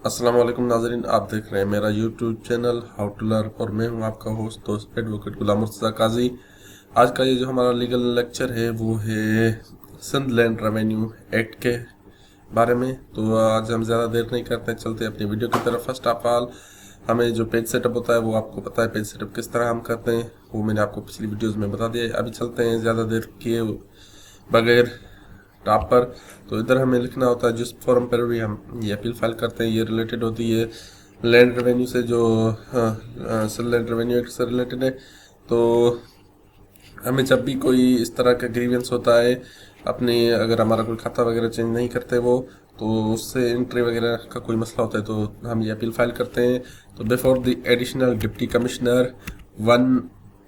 अस्सलाम वालेकुम नाजरीन, आप देख रहे हैं मेरा YouTube channel how to learn और मैं हूं आपका होस्ट दोस्त एडवोकेट गुलाम मुर्तज़ा काजी। आज का ये जो हमारा लीगल लेक्चर है वो है सिंध लैंड रेवेन्यू एक्ट के बारे में। तो आज हम ज़्यादा देर नहीं करते, चलते अपनी वीडियो की तरफ। फर्स्ट ऑफ ऑल हमें जो पेज सेटअप होता है वो आपको पता है, पेज सेटअप किस तरह हम करते हैं वो मैंने आपको पिछली वीडियोज़ में बता दिया है। अभी चलते हैं ज़्यादा देर किए बगैर टॉप पर। तो इधर हमें लिखना होता है जिस फॉर्म पर भी हम ये अपील फाइल करते हैं, ये रिलेटेड होती है लैंड रेवेन्यू से, जो लैंड रेवेन्यू एक्ट से रिलेटेड है। तो हमें जब भी कोई इस तरह का ग्रीवेंस होता है अपने, अगर हमारा कोई खाता वगैरह चेंज नहीं करते वो, तो उससे एंट्री वगैरह का कोई मसला होता है तो हम ये अपील फाइल करते हैं। तो before the additional deputy commissioner, one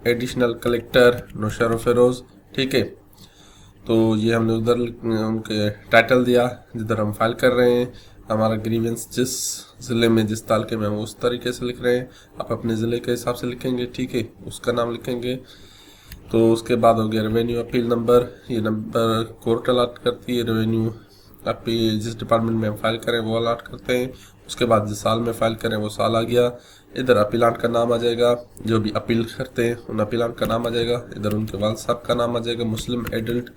additional collector Naushahro Feroze, ठीक है। तो ये हमने उधर उनके टाइटल दिया जिधर हम फाइल कर रहे हैं। हमारा ग्रीवेंस जिस ज़िले में जिस तालके में हम उस तरीके से लिख रहे हैं, आप अपने ज़िले के हिसाब से लिखेंगे, ठीक है, उसका नाम लिखेंगे। तो उसके बाद हो गया रेवेन्यू अपील नंबर, ये नंबर कोर्ट अलाट करती है। रेवेन्यू अपील जिस डिपार्टमेंट में हम फाइल करें वो अलाट करते हैं। उसके बाद जिस साल में फाइल करें वो साल आ गया। इधर अपीलांट का नाम आ जाएगा, जो भी अपील करते हैं उन अपीलांट का नाम आ जाएगा। इधर उनके वालिद साहब का नाम आ जाएगा, मुस्लिम एडल्ट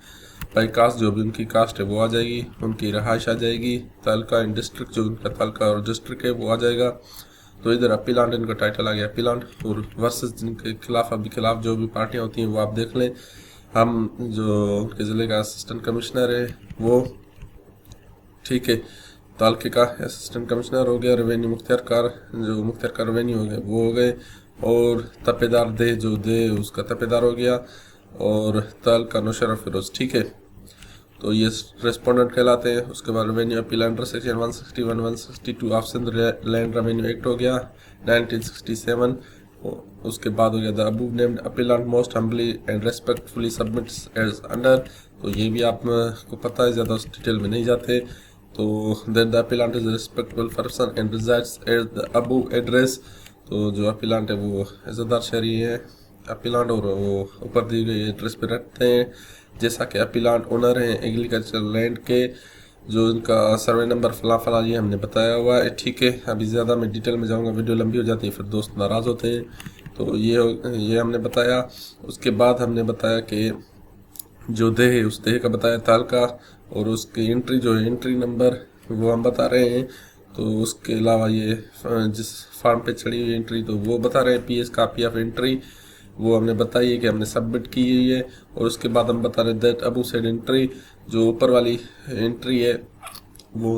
बाई कास्ट, जो भी उनकी कास्ट है वो आ जाएगी, उनकी रहाइश आ जाएगी, तालका एंड डिस्ट्रिक्ट, जो उनका तालका और डिस्ट्रिक्ट है वो आ जाएगा। तो इधर अपीलांट इनका टाइटल आ गया अपीलांट, और वर्सेस जिनके खिलाफ अभी खिलाफ जो भी पार्टियां होती हैं वो आप देख लें। हम जो उनके ज़िले का असिस्टेंट कमिश्नर है वो, ठीक है, तालके का असिस्टेंट कमिश्नर हो गया। रेवेन्यू मुख्तियारकार, जो मुख्तियारकार रेवेन्यू हो गए वो हो गए, और तपेदार दे, जो दे उसका तपेदार हो गया, और ताल का नौशर फिरोज, ठीक है। तो ये रेस्पोंडेंट कहलाते हैं। उसके बाद revenue appeal under section 161 162 of Sindh land revenue act हो गया 1967। उसके बाद हो गया the above named appellant most humbly and respectfully submits as under. तो ये भी आपको पता है, ज़्यादा उस डिटेल में नहीं जाते। तो that the appellant is respectable person and resides at the Abu address. तो जो अपीलांट है वो इज़्ज़तदार शहरी है अपीलांट, और वो ऊपर दी गई एड्रेस पे रहते हैं। जैसा कि अपीलांट ओनर हैं एग्रीकल्चर लैंड के, जो इनका सर्वे नंबर फला फला ये हमने बताया हुआ है, ठीक है। अभी ज़्यादा मैं डिटेल में जाऊंगा, वीडियो लंबी हो जाती है, फिर दोस्त नाराज़ होते हैं। तो ये हमने बताया। उसके बाद हमने बताया कि जो देह है उस देह का बताया तालका, और उसकी एंट्री जो है एंट्री नंबर वो हम बता रहे हैं। तो उसके अलावा ये जिस फार्म पे चढ़ी हुई एंट्री तो वो बता रहे हैं, पीएस कॉपी ऑफ एंट्री वो हमने बताई है कि हमने सबमिट की हुई है। और उसके बाद हम बता रहे दैट अबू साइड एंट्री, जो ऊपर वाली एंट्री है वो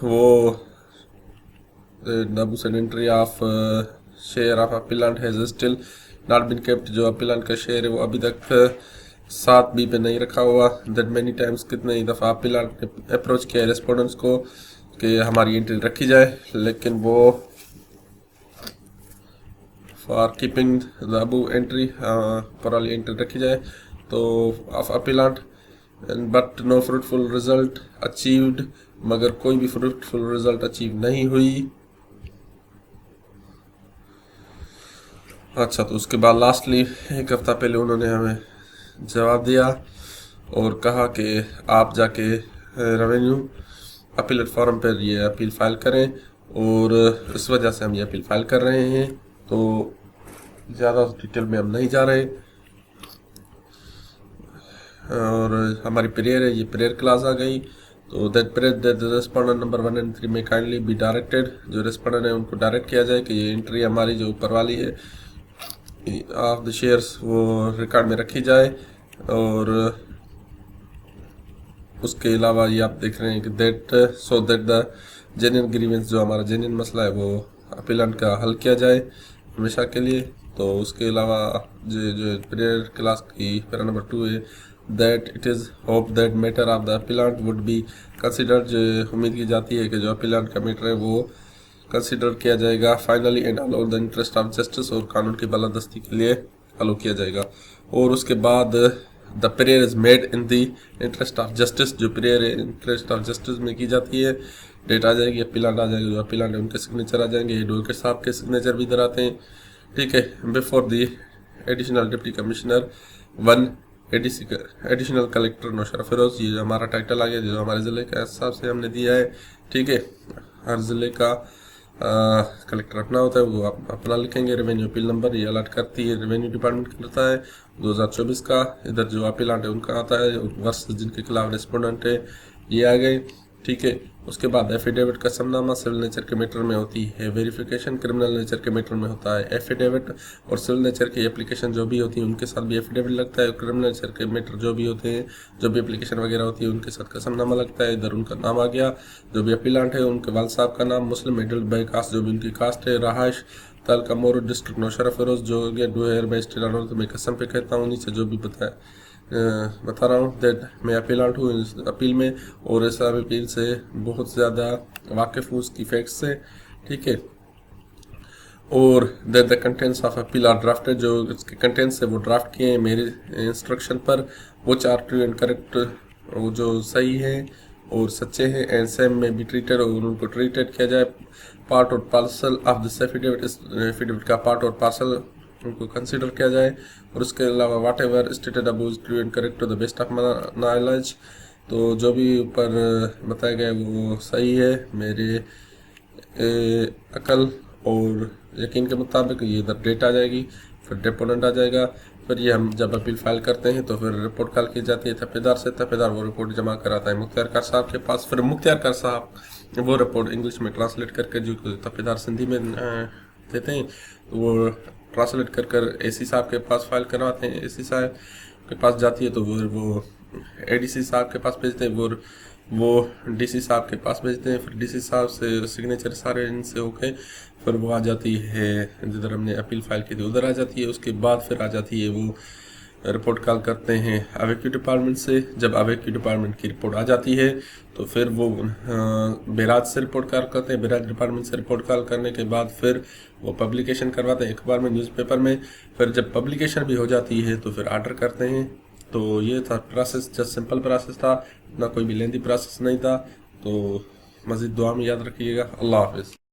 वो above said entry of share of appellant has still not been kept, जो अपीलांट का शेयर है वो अभी तक 7B पे नहीं रखा हुआ। दैट मैनी टाइम्स, कितने ही दफ़ा अपीलांट ने अप्रोच किया है रेस्पोंडेंट्स को कि हमारी एंट्री रखी जाए, लेकिन वो for keeping the Abu entry, पर वाली एंट्री रखी जाए। तो of appellant but no fruitful result achieved, मगर कोई भी फ्रूटफुल रिजल्ट अचीव नहीं हुई। अच्छा, तो उसके बाद लास्टली एक हफ्ता पहले उन्होंने हमें जवाब दिया और कहा कि आप जाके रेवेन्यू अपीलेट फॉर्म पर ये अपील फाइल करें, और इस वजह से हम ये अपील फाइल कर रहे हैं। तो ज़्यादा डिटेल में हम नहीं जा रहे, और हमारी प्रेयर है, ये प्रेयर क्लास आ गई। तो that prayer that respondent number 1 and 3 में काइंडली बी डायरेक्टेड, जो रेस्पोंडेंट है उनको डायरेक्ट किया जाए कि ये एंट्री हमारी जो ऊपर वाली है ऑफ द शेयर्स वो रिकॉर्ड में रखी जाए। और उसके अलावा ये आप देख रहे हैं कि that so that the genuine grievance, जो हमारा जेन्युइन मसला है वो अपीलेंट का हल किया जाए हमेशा के लिए। तो उसके अलावा जो प्रेयर क्लास की पैरा नंबर 2 है, that it is hope that matter of the appellate would be considered, जो उम्मीद की जाती है कि जो अपीलेंट का मैटर है वो कंसिडर किया जाएगा finally and allow the interest of justice, और कानून की बालादस्ती के लिए अलाउ किया जाएगा। और उसके बाद the prayer is made in the interest of justice, जो प्रेयर है इंटरेस्ट ऑफ जस्टिस में की जाती है। डेट आ जाएगी, अपीलांट आ जाएगा, जो अपीलांट है उनके सिग्नेचर आ जाएंगे, एडवोकेट साहब के सिग्नेचर भी इधर आते हैं, ठीक है। Before the additional deputy commissioner 1 ADC additional collector Naushahro Feroze, ये हमारा टाइटल आ गया जो हमारे ज़िले के हिसाब से हमने दिया है। ठीक है, हर ज़िले का कलेक्टर अपना होता है, वो आप अपना लिखेंगे। रेवेन्यू अपील नंबर ये अलर्ट करती है, रेवेन्यू डिपार्टमेंट करता है 2024 का। इधर जो अपीलांट है उनका आता है, वर्ष जिनके खिलाफ रेस्पोंडेंट है ये आ गए। ठीक है, उसके बाद एफिडेविट का समनामा सिविल नेचर के मैटर में होती है वेरिफिकेशन, क्रिमिनल नेचर के मैटर में होता है एफिडेविट, और सिविल नेचर की एप्लीकेशन जो भी होती है उनके साथ भी एफिडेविट लगता है। क्रिमिनल नेचर के मैटर जो भी होते हैं, जो भी एप्लीकेशन वगैरह होती है उनके साथ कसमनामा लगता है। इधर उनका नाम आ गया, जो भी अपीलांट है उनके वाल साहब का नाम, मुस्लिम एडल्ट बाई कास्ट जो भी उनकी कास्ट है, रहायश तालका मोरू डिस्ट्रिक्ट नौशरा फिरोज, जो डुहेर बाई स्टील तो मैं कसम पे कहता हूँ नीचे जो भी बता रहा हूँ दैट मैं अपीलांट हूँ इस अपील में, और इस अपील से बहुत ज़्यादा वाकिफ़ हूँ उसकी फैक्ट से। ठीक है, और that the contents of appeal or drafted, जो इसके कंटेंट्स है वो ड्राफ्ट किए हैं मेरे इंस्ट्रक्शन पर, वो चार ट्रू एंड करेक्ट, वो जो सही है और सच्चे हैं एंड सेम में भी ट्रीटेड, और उनको ट्रीटेड किया जाए। पार्ट और पार्सल ऑफ दिस एफिडेविट, इस एफिडेविट का पार्ट और पार्सल उनको कंसिडर किया जाए। और उसके अलावा whatever stated above is true and correct to the best of knowledge, तो जो भी ऊपर बताया गया वो सही है मेरे अकल और यकीन के मुताबिक। ये इधर डेट आ जाएगी, फिर डेपोनेंट आ जाएगा, फिर ये हम जब अपील फाइल करते हैं तो फिर रिपोर्ट कॉल की जाती है तपेदार से, तपेदार वो रिपोर्ट जमा कराता है मुख्तियार कार साहब के पास, फिर मुख्तियार कार साहब वो रिपोर्ट इंग्लिश में ट्रांसलेट करके जो तपेदार सिंधी में देते हैं, तो वो ट्रांसलेट कर एसी साहब के पास फाइल करवाते हैं। एसी साहब के पास जाती है तो वो एडीसी साहब के पास भेजते हैं, वो डीसी साहब के पास भेजते हैं, फिर डीसी साहब से सिग्नेचर सारे इनसे होके फिर वो आ जाती है जिधर हमने अपील फाइल की थी उधर आ जाती है। उसके बाद फिर आ जाती है वो रिपोर्ट कॉल करते हैं अवेक्यू डिपार्टमेंट से। जब अवेक्यू डिपार्टमेंट की रिपोर्ट आ जाती है तो फिर वो बेराज से रिपोर्ट कॉल करते हैं, बेराज डिपार्टमेंट से रिपोर्ट कॉल करने के बाद फिर वो पब्लिकेशन करवाते हैं अखबार में, न्यूज़पेपर में। फिर जब पब्लिकेशन भी हो जाती है तो फिर आर्डर करते हैं। तो ये था प्रोसेस, जस्ट सिंपल प्रोसेस था, ना कोई भी लेंदी प्रोसेस नहीं था। तो मज़ीद दुआ में याद रखिएगा। अल्लाह हाफिज़।